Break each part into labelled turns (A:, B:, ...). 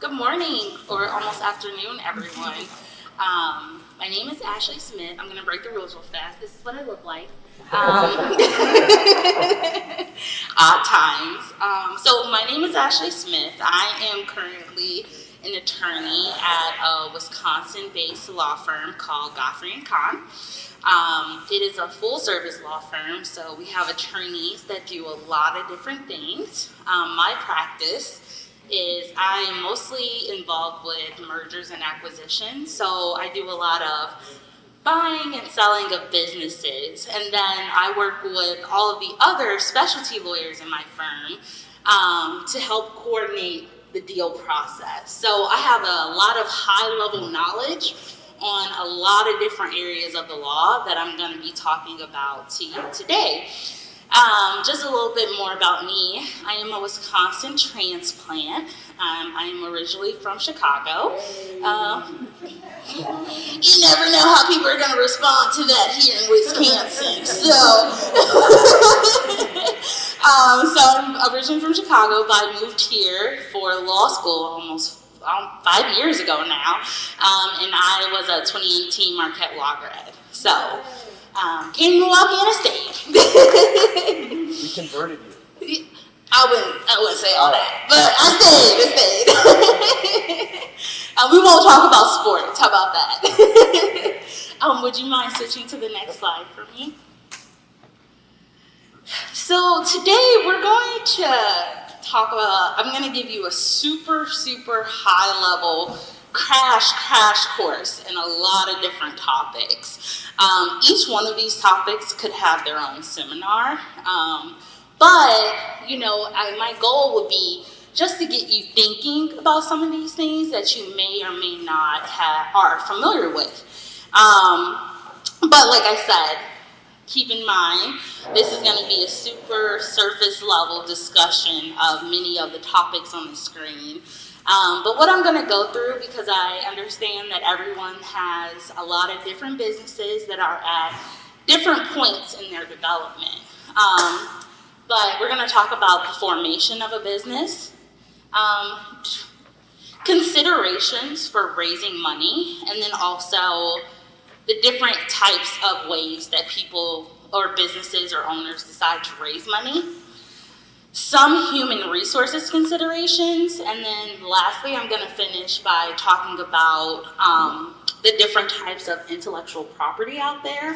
A: Good morning, or almost afternoon, everyone. My name is Ashley Smith. I'm going to break the rules real fast. This is what I look like. Odd times. So my name is Ashley Smith. I am currently an attorney at a Wisconsin-based law firm called Godfrey & Kahn. It is a full-service law firm, so we have attorneys that do a lot of different things. My practice is I am mostly involved with mergers and acquisitions, so I do a lot of buying and selling of businesses, and then I work with all of the other specialty lawyers in my firm to help coordinate the deal process. So I have a lot of high-level knowledge on a lot of different areas of the law that I'm going to be talking about to you today. Just a little bit more about me. I am a Wisconsin transplant. I am originally from Chicago. You never know how people are going to respond to that here in Wisconsin. So I'm originally from Chicago, but I moved here for law school almost 5 years ago now, and I was a 2018 Marquette Law grad. So, came to Milwaukee and stayed.
B: We converted you.
A: I wouldn't say all that, but I stayed. We won't talk about sports. How about that? Would you mind switching to the next slide for me? So today we're going to talk about, I'm going to give you a super high level crash course in a lot of different topics. Each one of these topics could have their own seminar, but my goal would be just to get you thinking about some of these things that you may or may not are familiar with. But like I said, keep in mind, this is going to be a super surface level discussion of many of the topics on the screen. But what I'm going to go through, because I understand that everyone has a lot of different businesses that are at different points in their development. But we're going to talk about the formation of a business, considerations for raising money, and then also the different types of ways that people or businesses or owners decide to raise money, some human resources considerations, and then lastly, I'm going to finish by talking about the different types of intellectual property out there.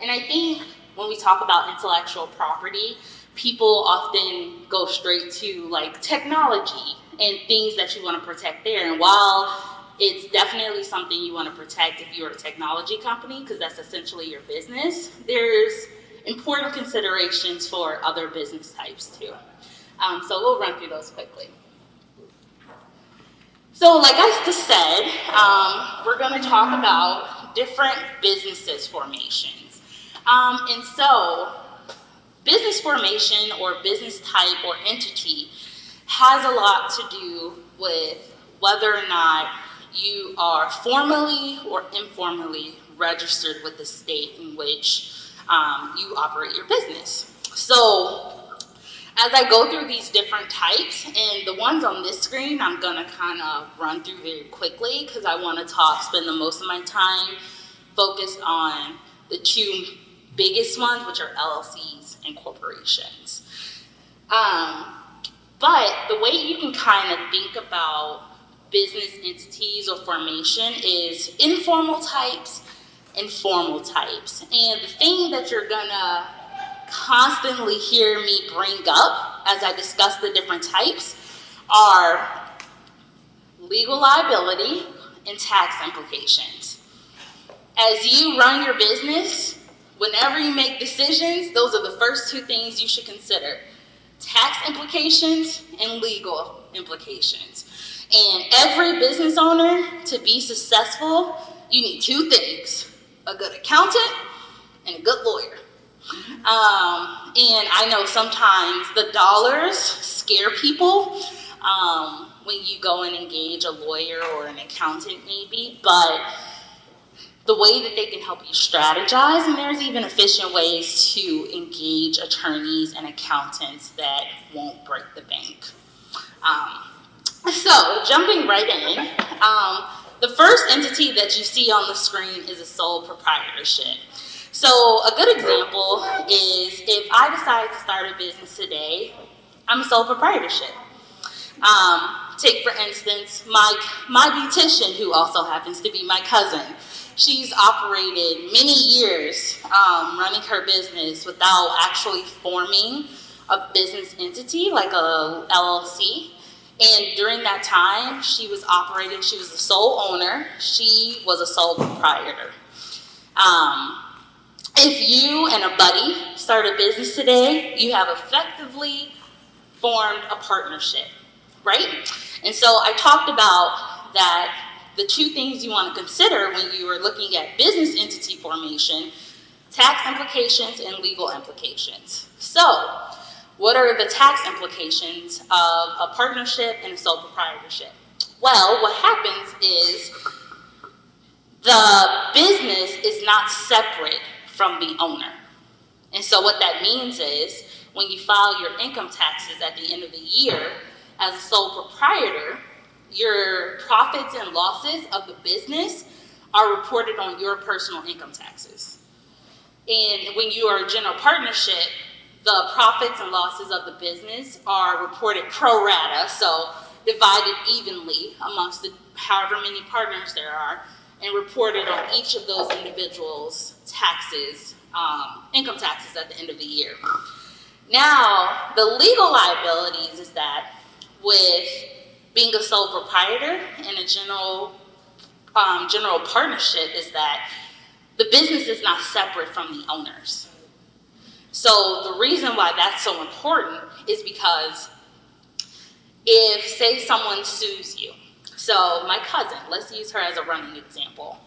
A: And I think when we talk about intellectual property, people often go straight to like technology and things that you want to protect there. And while it's definitely something you want to protect if you're a technology company, because that's essentially your business, there's important considerations for other business types too. So we'll run through those quickly. So like I just said, we're going to talk about different businesses formations. And so business formation or business type or entity has a lot to do with whether or not you are formally or informally registered with the state in which you operate your business. So as I go through these different types, and the ones on this screen I'm going to kind of run through very quickly because I want to spend the most of my time focused on the two biggest ones, which are LLCs and corporations. But the way you can kind of think about business entities or formation is informal types and formal types. And the thing that you're gonna constantly hear me bring up as I discuss the different types are legal liability and tax implications. As you run your business, whenever you make decisions, those are the first two things you should consider: tax implications and legal implications. And every business owner, to be successful, you need two things: a good accountant and a good lawyer. And I know sometimes the dollars scare people when you go and engage a lawyer or an accountant maybe, but the way that they can help you strategize, and there's even efficient ways to engage attorneys and accountants that won't break the bank. So, jumping right in, the first entity that you see on the screen is a sole proprietorship. So, a good example is if I decide to start a business today, I'm a sole proprietorship. Take, for instance, my beautician, who also happens to be my cousin. She's operated many years running her business without actually forming a business entity like a LLC. And during that time, she was the sole owner, she was a sole proprietor. If you and a buddy start a business today, you have effectively formed a partnership, right? And so I talked about that the two things you want to consider when you are looking at business entity formation: tax implications and legal implications. So, what are the tax implications of a partnership and a sole proprietorship? Well, what happens is the business is not separate from the owner. And so what that means is when you file your income taxes at the end of the year as a sole proprietor, your profits and losses of the business are reported on your personal income taxes. And when you are a general partnership, the profits and losses of the business are reported pro rata, so divided evenly amongst the however many partners there are, and reported on each of those individuals' taxes, income taxes at the end of the year. Now, the legal liabilities is that with being a sole proprietor and a general partnership is that the business is not separate from the owners. So the reason why that's so important is because if, say, someone sues you, so my cousin, let's use her as a running example.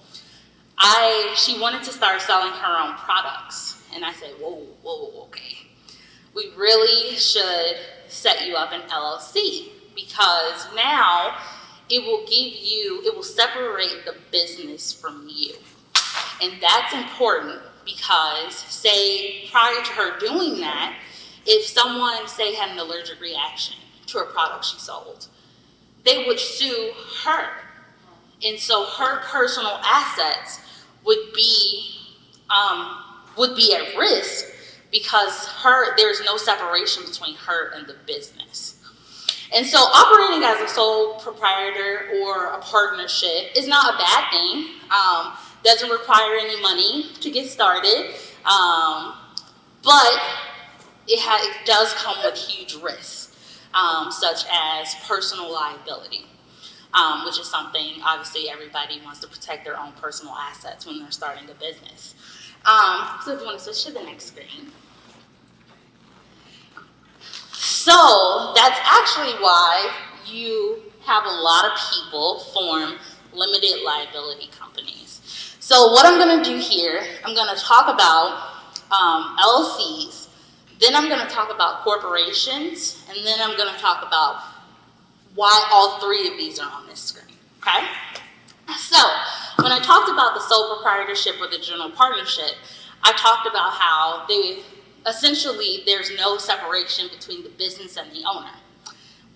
A: She wanted to start selling her own products, and I said, whoa, okay. We really should set you up an LLC because now it will separate the business from you. And that's important because, say, prior to her doing that, if someone, say, had an allergic reaction to a product she sold, they would sue her. And so her personal assets would be at risk because there's no separation between her and the business. And so operating as a sole proprietor or a partnership is not a bad thing. Doesn't require any money to get started, but it does come with huge risks, such as personal liability, which is something obviously everybody wants to protect their own personal assets when they're starting a business. So if you want to switch to the next screen. So that's actually why you have a lot of people form limited liability companies. So what I'm going to do here, I'm going to talk about LLCs, then I'm going to talk about corporations, and then I'm going to talk about why all three of these are on this screen, okay? So when I talked about the sole proprietorship or the general partnership, I talked about how essentially there's no separation between the business and the owner.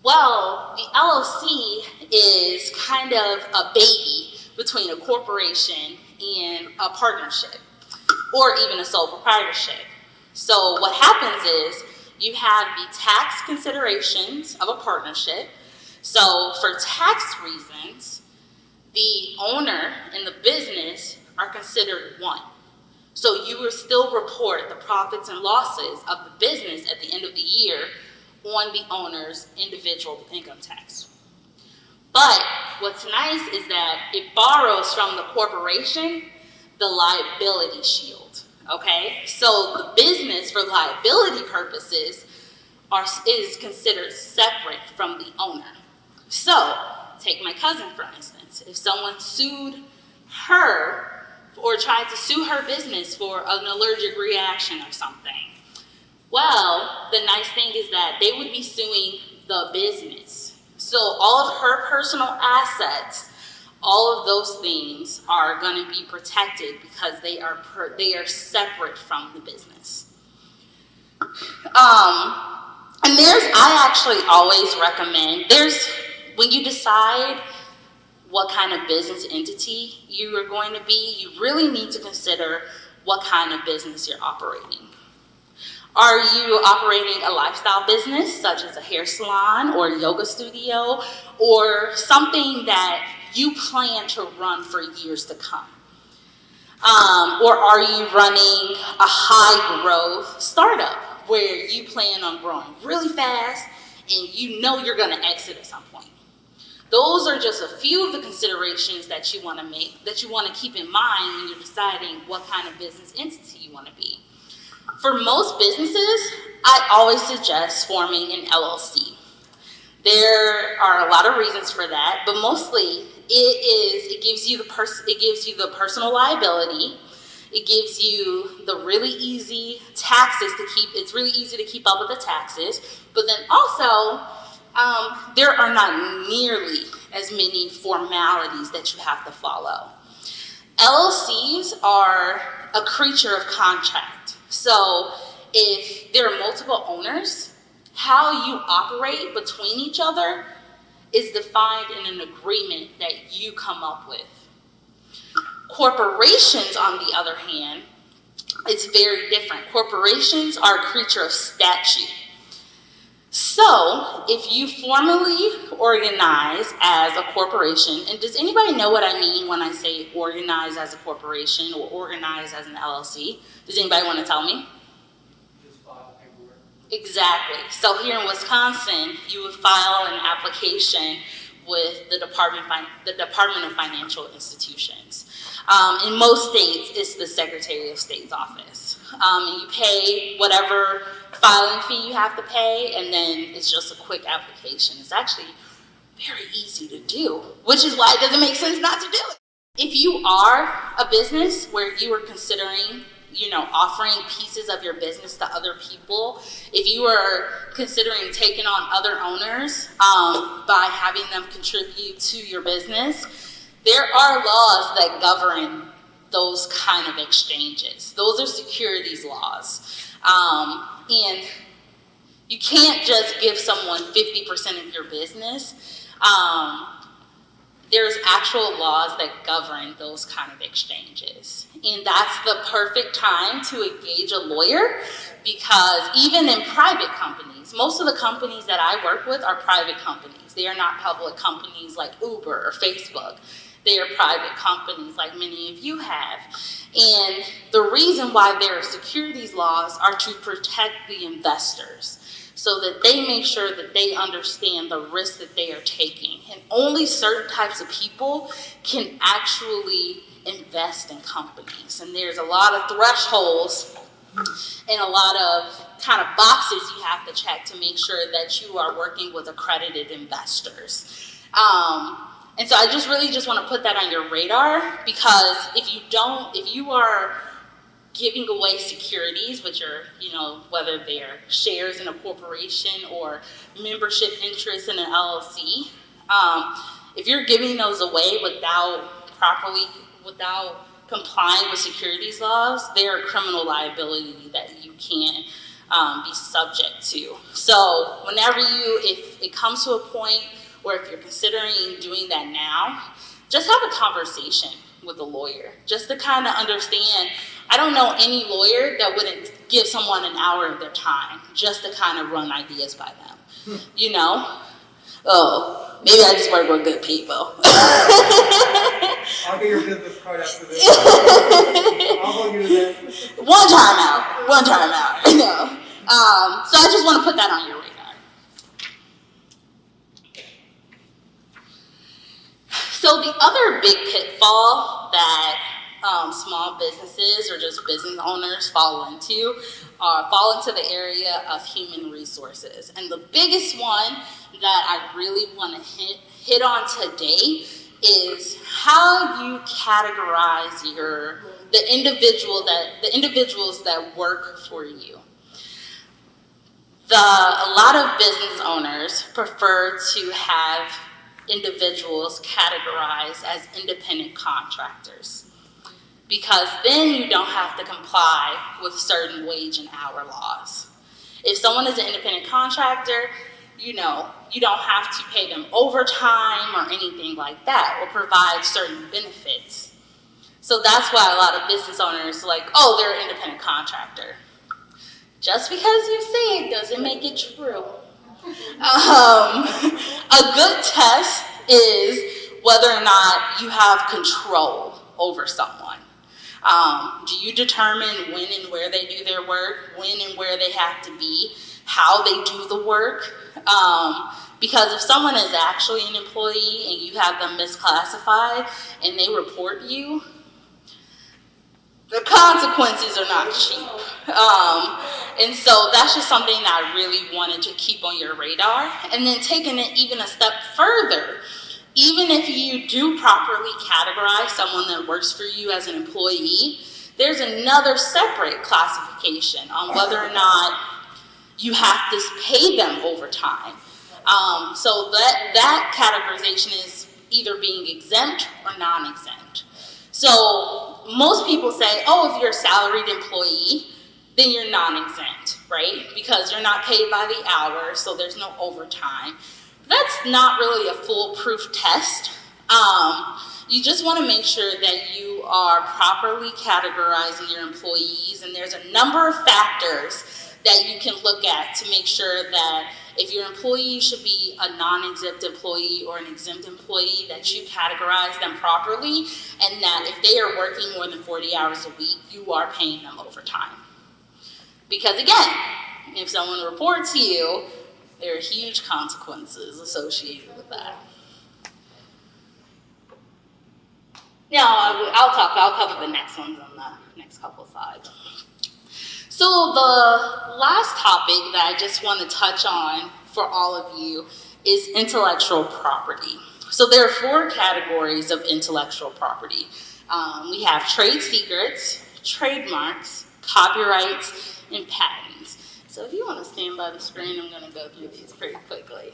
A: Well, the LLC is kind of a baby between a corporation and a partnership, or even a sole proprietorship. So what happens is you have the tax considerations of a partnership. So for tax reasons, the owner and the business are considered one. So you will still report the profits and losses of the business at the end of the year on the owner's individual income tax. But what's nice is that it borrows from the corporation the liability shield, okay? So the business, for liability purposes, is considered separate from the owner. So, take my cousin, for instance. If someone sued her or tried to sue her business for an allergic reaction or something, well, the nice thing is that they would be suing the business. So all of her personal assets, all of those things are going to be protected because they are separate from the business. And I actually always recommend, when you decide what kind of business entity you are going to be, you really need to consider what kind of business you're operating. Are you operating a lifestyle business, such as a hair salon or yoga studio, or something that you plan to run for years to come? Or are you running a high growth startup where you plan on growing really fast and you know you're going to exit at some point? Those are just a few of the considerations that you want to make, that you want to keep in mind when you're deciding what kind of business entity you want to be. For most businesses, I always suggest forming an LLC. There are a lot of reasons for that, but mostly it gives you the personal liability. It gives you the really easy taxes to keep. It's really easy to keep up with the taxes, but then also there are not nearly as many formalities that you have to follow. LLCs are a creature of contract. So if there are multiple owners, how you operate between each other is defined in an agreement that you come up with. Corporations, on the other hand, it's very different. Corporations are a creature of statute. So, if you formally organize as a corporation, and does anybody know what I mean when I say organize as a corporation or organize as an LLC? Does anybody want to tell me?
B: Just file paperwork.
A: Exactly. So here in Wisconsin, you would file an application with the Department of Financial Institutions. In most states, it's the Secretary of State's office. And you pay whatever filing fee you have to pay, and then it's just a quick application. It's actually very easy to do, which is why it doesn't make sense not to do it. If you are a business where you are considering, offering pieces of your business to other people, if you are considering taking on other owners by having them contribute to your business, there are laws that govern those kind of exchanges. Those are securities laws. And you can't just give someone 50% of your business. There's actual laws that govern those kind of exchanges. And that's the perfect time to engage a lawyer, because even in private companies, most of the companies that I work with are private companies. They are not public companies like Uber or Facebook. They are private companies like many of you have. And the reason why there are securities laws are to protect the investors, so that they make sure that they understand the risk that they are taking. And only certain types of people can actually invest in companies. And there's a lot of thresholds and a lot of kind of boxes you have to check to make sure that you are working with accredited investors. And so I really want to put that on your radar, because if you are giving away securities, which are, whether they're shares in a corporation or membership interest in an LLC, if you're giving those away without complying with securities laws, there are criminal liability that you can be subject to. So whenever if it comes to a point, or if you're considering doing that now, just have a conversation with a lawyer, just to kind of understand. I don't know any lawyer that wouldn't give someone an hour of their time just to kind of run ideas by them. Oh, maybe I just work with good people.
B: I'll get your business card after this. I'll hold you to that.
A: One time out. So I just want to put that on your radar. So the other big pitfall that small businesses or just business owners fall into the area of human resources. And the biggest one that I really want to hit on today is how you categorize the individuals that work for you. A lot of business owners prefer to have individuals categorized as independent contractors, because then you don't have to comply with certain wage and hour laws. If someone is an independent contractor, you don't have to pay them overtime or anything like that, or provide certain benefits. So that's why a lot of business owners are like, oh, they're an independent contractor. Just because you say it doesn't make it true. A good test is whether or not you have control over someone. Do you determine when and where they do their work, when and where they have to be, how they do the work? Because if someone is actually an employee and you have them misclassified and they report you, the consequences are not cheap. And so that's just something that I really wanted to keep on your radar. And then taking it even a step further, even if you do properly categorize someone that works for you as an employee, there's another separate classification on whether or not you have to pay them overtime. So that categorization is either being exempt or non-exempt. So most people say, oh, if you're a salaried employee, then you're non-exempt, right? Because you're not paid by the hour, so there's no overtime. That's not really a foolproof test. You just want to make sure that you are properly categorizing your employees, and there's a number of factors that you can look at to make sure that if your employee should be a non-exempt employee or an exempt employee, that you categorize them properly, and that if they are working more than 40 hours a week, you are paying them overtime. Because again, if someone reports you, there are huge consequences associated with that. Now, I'll cover the next ones on the next couple slides. So the last topic that I just want to touch on for all of you is intellectual property. So there are 4 categories of intellectual property. We have trade secrets, trademarks, copyrights, and patents. So if you want to stand by the screen, I'm going to go through these pretty quickly.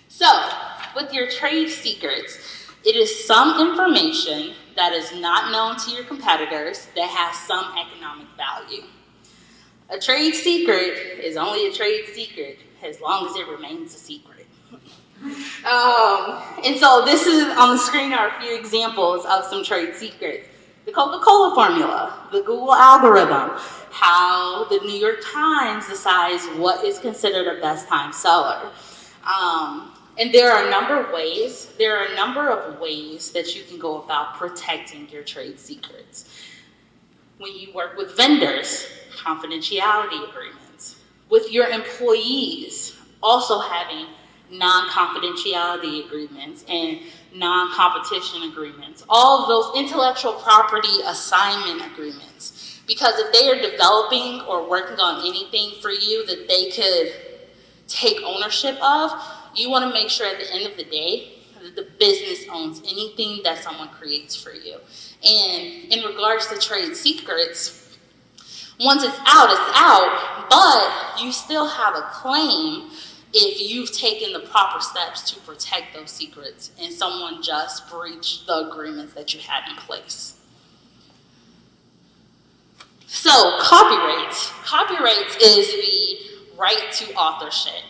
A: So with your trade secrets, it is some information that is not known to your competitors that has some economic value. A trade secret is only a trade secret as long as it remains a secret. And so this is on the screen are a few examples of some trade secrets. The Coca-Cola formula, the Google algorithm, how the New York Times decides what is considered a best time seller. And there are a number of ways that you can go about protecting your trade secrets. When you work with vendors, confidentiality agreements. With your employees, also having non-confidentiality agreements and non-competition agreements. All of those intellectual property assignment agreements. Because if they are developing or working on anything for you that they could take ownership of, you want to make sure at the end of the day that the business owns anything that someone creates for you. And in regards to trade secrets, once it's out, but you still have a claim if you've taken the proper steps to protect those secrets and someone just breached the agreements that you had in place. So copyrights. Copyrights is the right to authorship.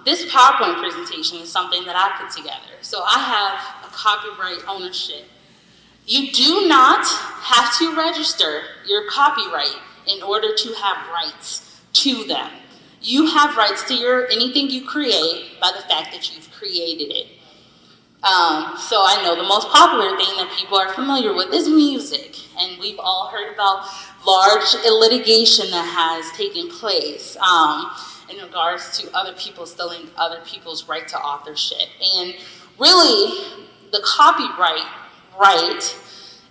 A: This PowerPoint presentation is something that I put together. So I have a copyright ownership. You do not have to register your copyright in order to have rights to them. You have rights to anything you create by the fact that you've created it. So I know the most popular thing that people are familiar with is music. And we've all heard about large litigation that has taken place in regards to other people stealing other people's right to authorship. And really, the copyright right,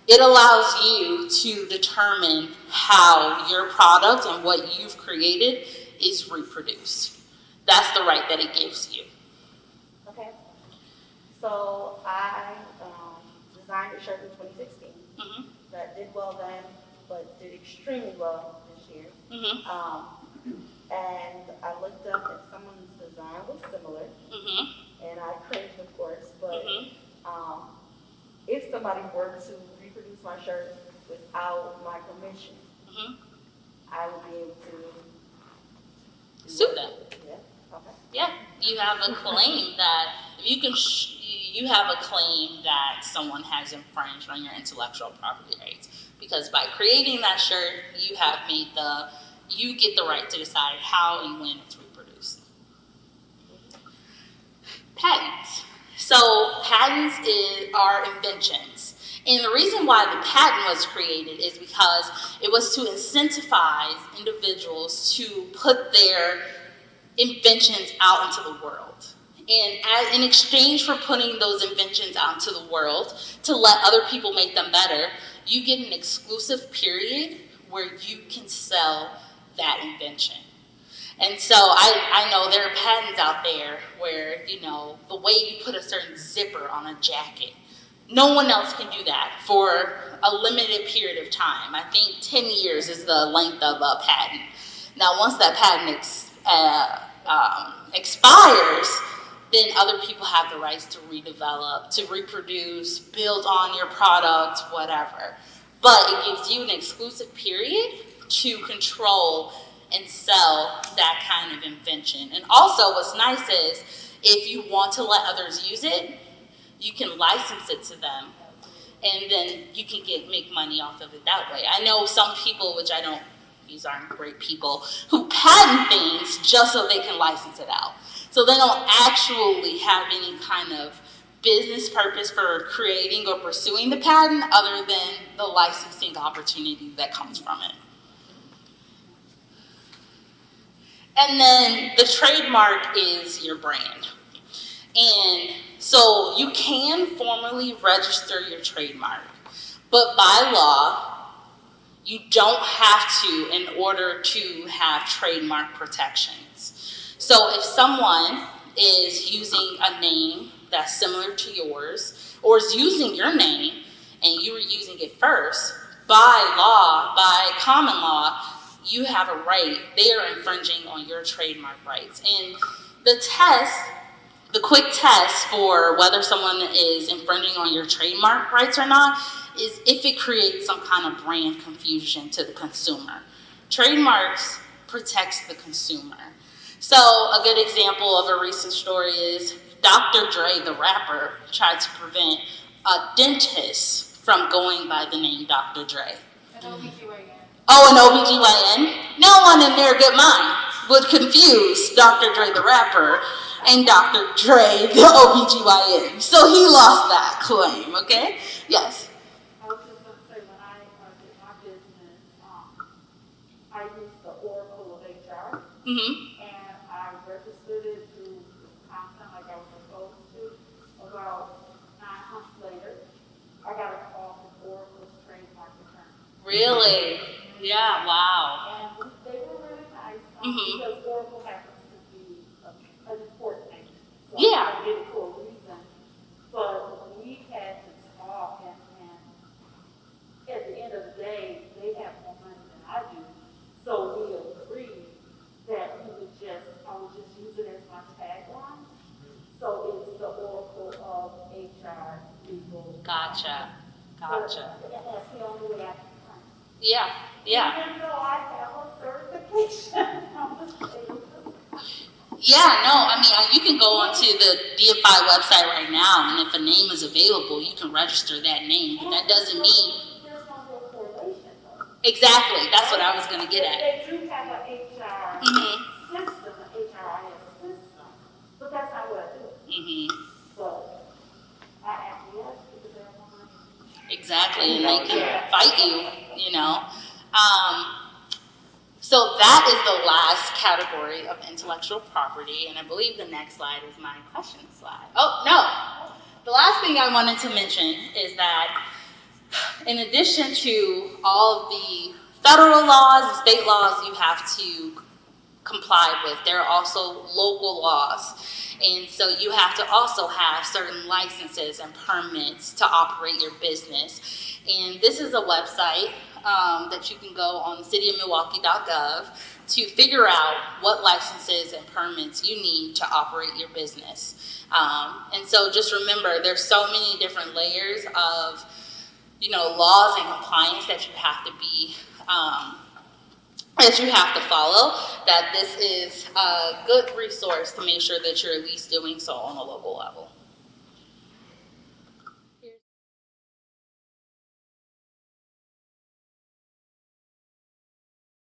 A: it allows you to determine how your product and what you've created is reproduced. That's the right that it gives you.
C: Okay. So I designed a shirt in 2016 that did well then, but did extremely well this year. And I looked up and someone's design was similar, and I cringed, of course, but if somebody were to reproduce my shirt without my permission, I would be able to
A: sue them.
C: Yeah, okay.
A: You have a claim that if you can, you have a claim that someone has infringed on your intellectual property rights, because by creating that shirt, you get the right to decide how and when it's reproduced. Patents. So patents are inventions. And the reason why the patent was created is because it was to incentivize individuals to put their inventions out into the world. And in exchange for putting those inventions out into the world to let other people make them better, you get an exclusive period where you can sell that invention. And so I know there are patents out there where, the way you put a certain zipper on a jacket, no one else can do that for a limited period of time. I think 10 years is the length of a patent. Now, once that patent expires, then other people have the rights to redevelop, to reproduce, build on your product, whatever. But it gives you an exclusive period to control and sell that kind of invention. And also what's nice is if you want to let others use it, you can license it to them, and then you can make money off of it that way. I know some people, these aren't great people, who patent things just so they can license it out. So they don't actually have any kind of business purpose for creating or pursuing the patent other than the licensing opportunity that comes from it. And then the trademark is your brand. And so you can formally register your trademark, but by law, you don't have to in order to have trademark protections. So if someone is using a name that's similar to yours, or is using your name and you were using it first, by law, by common law, you have a right. They are infringing on your trademark rights. And the quick test for whether someone is infringing on your trademark rights or not is if it creates some kind of brand confusion to the consumer. Trademarks protects the consumer. So a good example of a recent story is Dr. Dre, the rapper, tried to prevent a dentist from going by the name Dr. Dre.
D: An OBGYN.
A: Oh, an OBGYN? No one in their good mind would confuse Dr. Dre, the rapper, and Dr. Dre, the OBGYN. So he lost that claim, okay? Yes?
D: I was just going to say, when I did my business, I used the Oracle of HR, and I registered it through Wisconsin like I was supposed to. About 9 months later, I got a call from Oracle's trademark attorney.
A: Really? Yeah, wow.
D: And they were really nice because Oracle happens to be an important name. So
A: Yeah.
D: I did it for a reason. But we had to talk, and at the end of the day, they have more money than I do. So we agreed that I would just use it as my tagline. So it's the Oracle of HR legal.
A: Gotcha.
D: And that's the only way I can find it.
A: Yeah.
D: Even though I have a certification from the state.
A: Yeah, no, I mean, you can go onto the DFI website right now, and if a name is available, you can register that name, but that doesn't mean...
D: There's no real correlation, though.
A: Exactly, that's what I was going to get at.
D: They do have an HR system, an HRIS system, but that's not what I do. But I acquiesce because they're more money.
A: Exactly, and they can fight you, So that is the last category of intellectual property, and I believe the next slide is my question slide. Oh, no. The last thing I wanted to mention is that in addition to all of the federal laws and state laws you have to comply with, there are also local laws. And so you have to also have certain licenses and permits to operate your business. And this is a website that you can go on cityofmilwaukee.gov to figure out what licenses and permits you need to operate your business. And so just remember, there's so many different layers of, laws and compliance that you have to be that you have to follow, that this is a good resource to make sure that you're at least doing so on a local level.